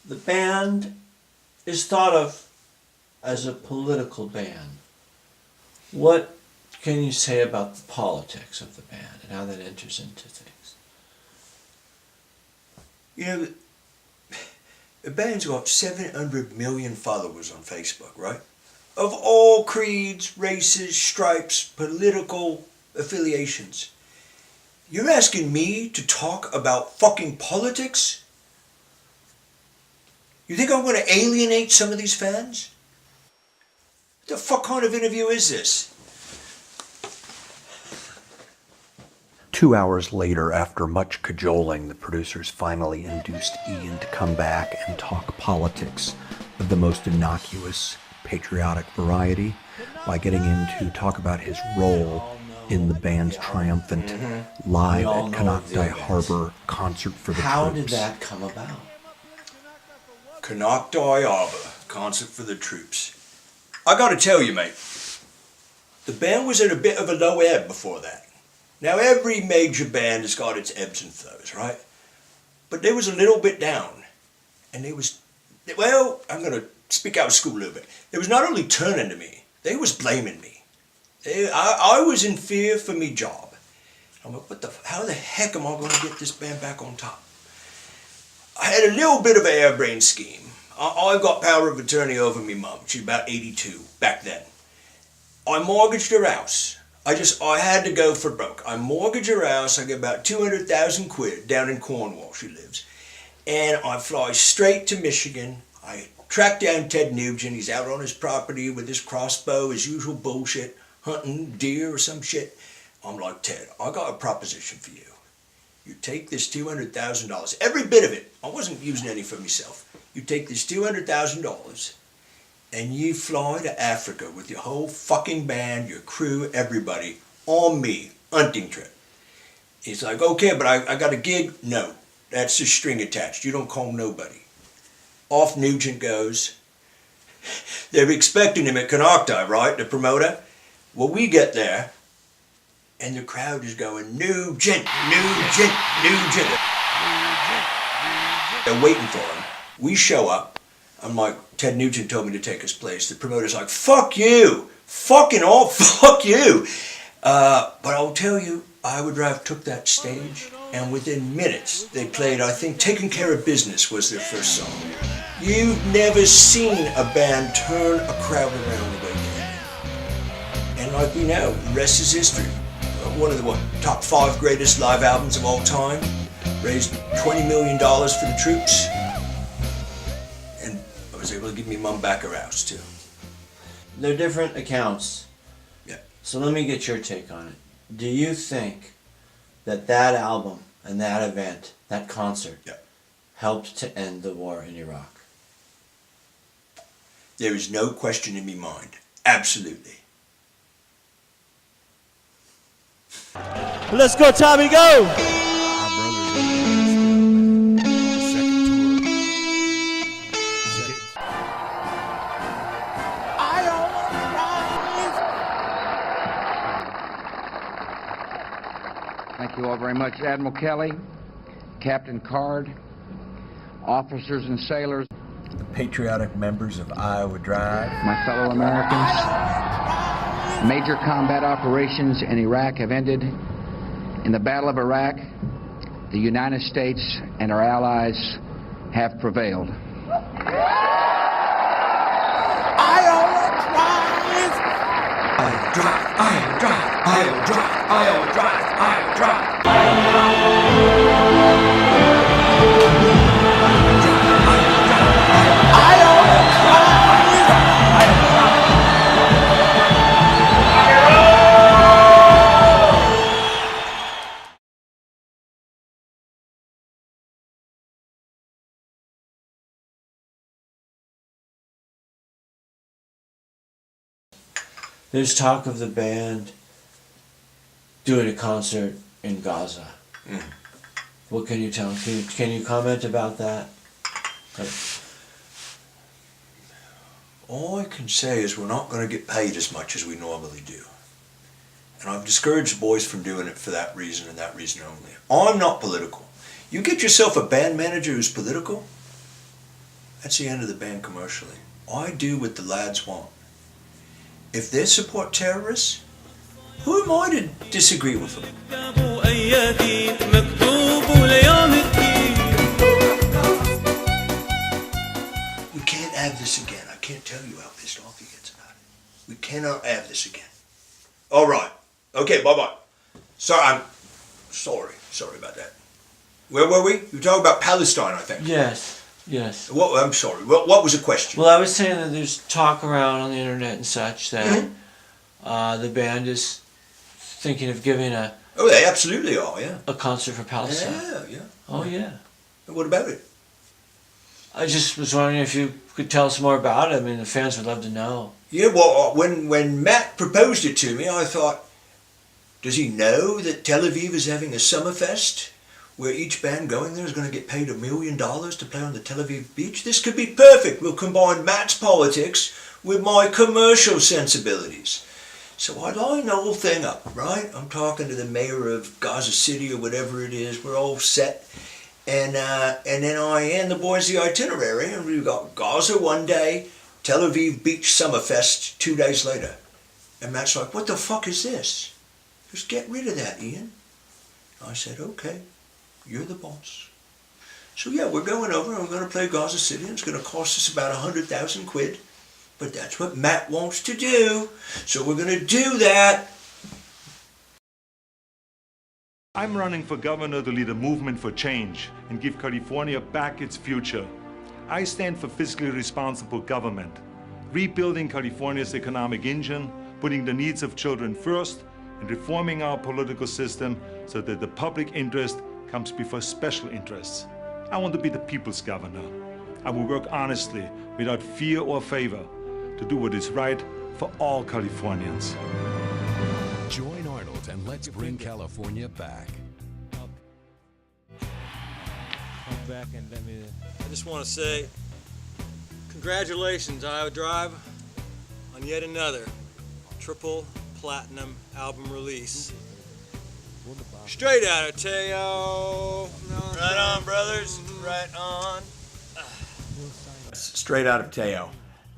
The band is thought of as a political band. What can you say about the politics of the band and how that enters into things? You know, the band's got 700 million followers on Facebook, right? Of all creeds, races, stripes, political affiliations. You're asking me to talk about fucking politics? You think I'm going to alienate some of these fans? What the fuck kind of interview is this? 2 hours later, after much cajoling, the producers finally induced Ian to come back and talk politics of the most innocuous, patriotic variety by getting him to talk about his role in the band's triumphant live at Konocti Harbor concert for the How troops. did that come about? Konocti Harbor concert for the troops. I gotta tell you, mate, the band was at a bit of a low ebb before that. Now, every major band has got its ebbs and flows, right? But they was a little bit down. And they was, well, I'm going to speak out of school a little bit. They was not only turning to me, they was blaming me. I was in fear for me job. I'm like, how the heck am I going to get this band back on top? I had a little bit of an airbrain scheme. I got power of attorney over me mum. She's about 82 back then. I mortgaged her house. I had to go for broke. I mortgage her house. I get about 200,000 quid down in Cornwall, she lives. And I fly straight to Michigan. I track down Ted Nugent. He's out on his property with his crossbow, his usual bullshit, hunting deer or some shit. I'm like, Ted, I got a proposition for you. You take this $200,000, every bit of it. I wasn't using any for myself. You take this $200,000 and you fly to Africa with your whole fucking band, your crew, everybody, on me, hunting trip. He's like, okay, but I got a gig. No, that's just string attached. You don't call nobody. Off Nugent goes. They're expecting him at Konocti, right, the promoter? Well, we get there, and the crowd is going, Nugent, Nugent, Nugent. They're waiting for him. We show up. I'm like, Ted Nugent told me to take his place. The promoter's like, fuck you. Fucking all, fuck you. But I'll tell you, Iowa Drive took that stage, and within minutes, they played, I think, Taking Care of Business was their first song. You've never seen a band turn a crowd around the way they did. And like we know, the rest is history. One of the top 5 greatest live albums of all time. Raised $20 million for the troops. I was able to give me mum back her house too. They're different accounts. Yeah. So let me get your take on it. Do you think that that album and that event, that concert, helped to end the war in Iraq? There is no question in my mind. Absolutely. Let's go, Tommy, go! Thank you all very much, Admiral Kelly, Captain Card, officers and sailors, The patriotic members of Iowa Drive, my fellow Americans. Major combat operations in Iraq have ended. In the Battle of Iraq, the United States and our allies have prevailed. Iowa Drive, Iowa Drive, Iowa Drive, Iowa Drive, Iowa Drive. There's talk of the band doing a concert in Gaza. What can you tell? Can you comment about that? All I can say is we're not going to get paid as much as we normally do. And I've discouraged boys from doing it for that reason and that reason only. I'm not political. You get yourself a band manager who's political, That's the end of the band commercially. I do what the lads want. If they support terrorists, who am I to disagree with them? We can't have this again. I can't tell you how pissed off he gets about it. We cannot have this again. All right. Okay, bye-bye. Sorry, I'm sorry. Sorry about that. Where were we? You were talking about Palestine, I think. Yes, yes. What, I'm sorry. What was the question? Well, I was saying that there's talk around on the internet and such that the band is thinking of giving Oh, they absolutely are, yeah. a concert for Palestine. Yeah, yeah. Oh, yeah. And what about it? I just was wondering if you could tell us more about it. I mean, the fans would love to know. Yeah, well, when Matt proposed it to me, I thought, does he know that Tel Aviv is having a Summerfest where each band going there is going to get paid $1 million to play on the Tel Aviv beach? This could be perfect. We'll combine Matt's politics with my commercial sensibilities. So I line the whole thing up, right? I'm talking to the mayor of Gaza City or whatever it is. We're all set. And then I hand the boys the itinerary, and we've got Gaza one day, Tel Aviv Beach Summerfest 2 days later. And Matt's like, what the fuck is this? Just get rid of that, Ian. I said, okay, you're the boss. So yeah, we're going over and we're going to play Gaza City, and it's going to cost us about 100,000 quid. But that's what Matt wants to do. So we're going to do that. I'm running for governor to lead a movement for change and give California back its future. I stand for fiscally responsible government, rebuilding California's economic engine, putting the needs of children first, and reforming our political system so that the public interest comes before special interests. I want to be the people's governor. I will work honestly, without fear or favor, to do what is right for all Californians. Join Arnold and let's bring California back. Come back and let me. I just want to say, congratulations, Iowa Drive, on yet another triple platinum album release. Straight out of Teo. Right on, brothers. Right on. Straight out of Teo.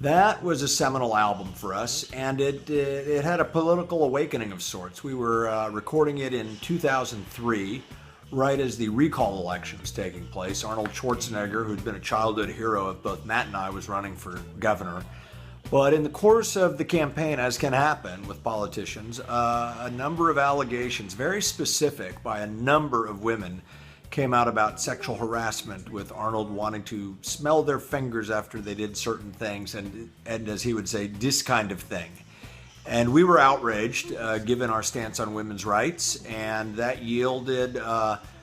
That was a seminal album for us, and it had a political awakening of sorts. We were recording it in 2003, right as the recall election was taking place. Arnold Schwarzenegger, who'd been a childhood hero of both Matt and I, was running for governor. But in the course of the campaign, as can happen with politicians, a number of allegations, very specific by a number of women, came out about sexual harassment, with Arnold wanting to smell their fingers after they did certain things, and as he would say, this kind of thing. And we were outraged, given our stance on women's rights, and that yielded,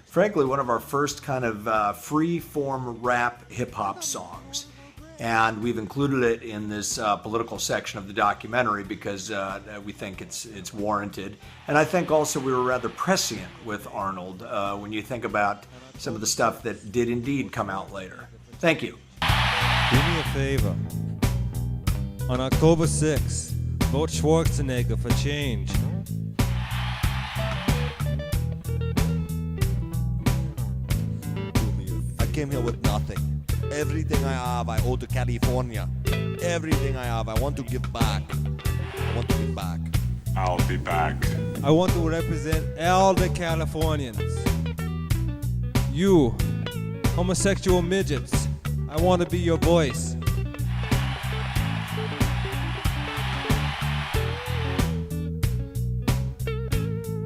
frankly, one of our first kind of free-form rap hip-hop songs. And we've included it in this political section of the documentary because we think it's warranted. And I think also we were rather prescient with Arnold when you think about some of the stuff that did indeed come out later. Thank you. Do me a favor. On October 6th, vote Schwarzenegger for change. I came here with nothing. Everything I have, I owe to California. Everything I have, I want to give back. I want to give back. I'll be back. I want to represent all the Californians. You, homosexual midgets, I want to be your voice.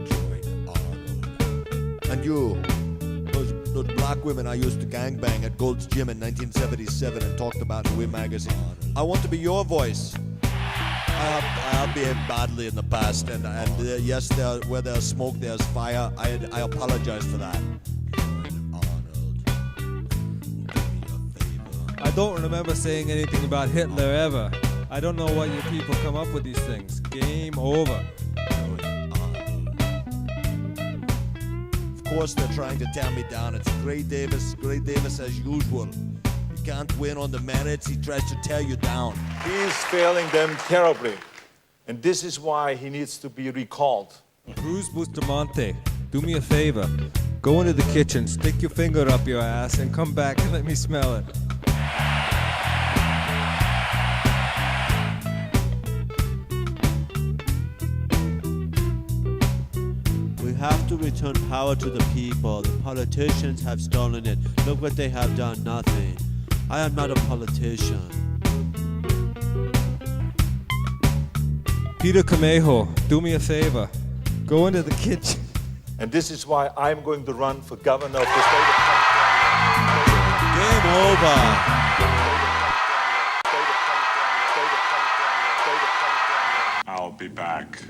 Join Arnold. And you, those black women I used to gangbang at Gold's Gym in 1977 and talked about in Win magazine. I want to be your voice. I have behaved badly in the past, and yes, where there's smoke, there's fire. I apologize for that. I don't remember saying anything about Hitler ever. I don't know why you people come up with these things. Game over. Of course, they're trying to tear me down. It's Gray Davis as usual. You can't win on the merits. He tries to tear you down. He is failing them terribly. And this is why he needs to be recalled. Cruz Bustamante, do me a favor. Go into the kitchen, stick your finger up your ass, and come back and let me smell it. have to return power to the people. The politicians have stolen it. Look what they have done, nothing. I am not a politician. Peter Camejo, do me a favor. Go into the kitchen. And this is why I'm going to run for governor of the state of California. Game over. I'll be back.